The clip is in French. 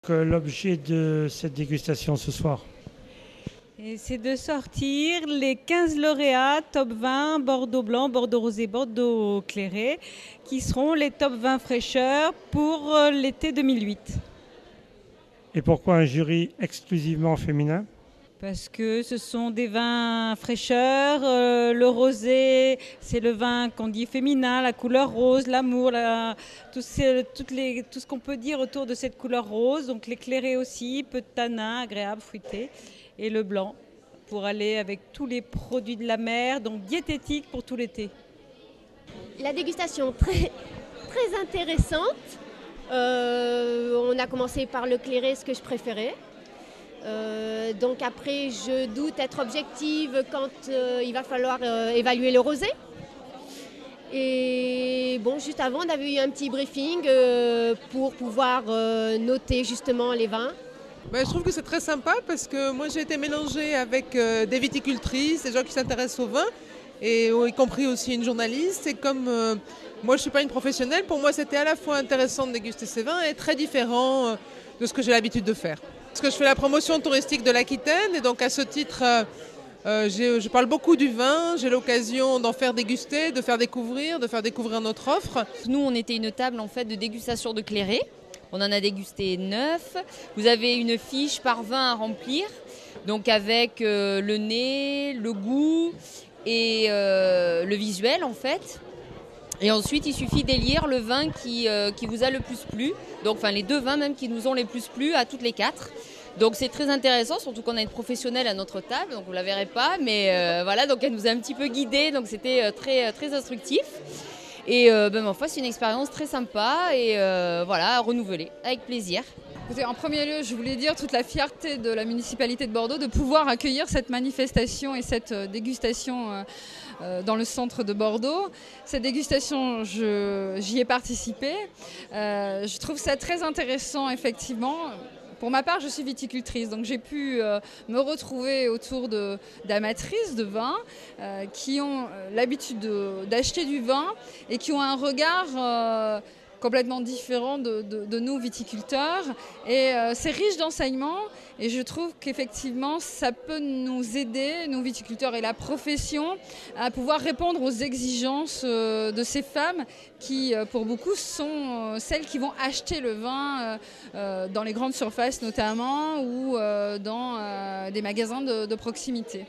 L'objet de cette dégustation ce soir? Et c'est de sortir les 15 lauréats top 20 Bordeaux blanc, Bordeaux rosé, Bordeaux clairé, qui seront les top 20 fraîcheurs pour l'été 2008. Et pourquoi un jury exclusivement féminin? Parce que ce sont des vins fraîcheurs. Le rosé, c'est le vin qu'on dit féminin, la couleur rose, l'amour, tout ce qu'on peut dire autour de cette couleur rose. Donc l'éclairé aussi, peu de tanin, agréable, fruité. Et le blanc, pour aller avec tous les produits de la mer, donc diététique pour tout l'été. La dégustation très, très intéressante. On a commencé par le clairé, ce que je préférais. Donc après, je doute être objective quand il va falloir évaluer le rosé. Et bon, juste avant, on avait eu un petit briefing pour pouvoir noter justement les vins. Je trouve que c'est très sympa parce que moi j'ai été mélangée avec des viticultrices, des gens qui s'intéressent au vin, et y compris aussi une journaliste. Et comme moi je ne suis pas une professionnelle, pour moi c'était à la fois intéressant de déguster ces vins et très différent de ce que j'ai l'habitude de faire. Parce que je fais la promotion touristique de l'Aquitaine et donc à ce titre, je parle beaucoup du vin, j'ai l'occasion d'en faire déguster, de faire découvrir notre offre. Nous, on était une table en fait de dégustation de clairé. On en a dégusté 9. Vous avez une fiche par vin à remplir, donc avec le nez, le goût et le visuel en fait. Et ensuite, il suffit d'élire le vin qui vous a le plus plu. Donc, les deux vins même qui nous ont les plus plu à toutes les 4. Donc, c'est très intéressant, surtout qu'on a une professionnelle à notre table. Donc, vous ne la verrez pas, mais voilà. Donc, elle nous a un petit peu guidés. Donc, c'était très, très instructif. Et ma foi, c'est une expérience très sympa et voilà, renouvelée, avec plaisir. En premier lieu, je voulais dire toute la fierté de la municipalité de Bordeaux de pouvoir accueillir cette manifestation et cette dégustation dans le centre de Bordeaux. Cette dégustation, j'y ai participé. Je trouve ça très intéressant, effectivement. Pour ma part, je suis viticultrice, donc j'ai pu me retrouver autour d'amatrices de vin qui ont l'habitude d'acheter du vin et qui ont un regard complètement différent de nous viticulteurs. Et c'est riche d'enseignements et je trouve qu'effectivement ça peut nous aider, nous viticulteurs et la profession, à pouvoir répondre aux exigences de ces femmes qui pour beaucoup sont celles qui vont acheter le vin dans les grandes surfaces notamment ou dans des magasins de proximité.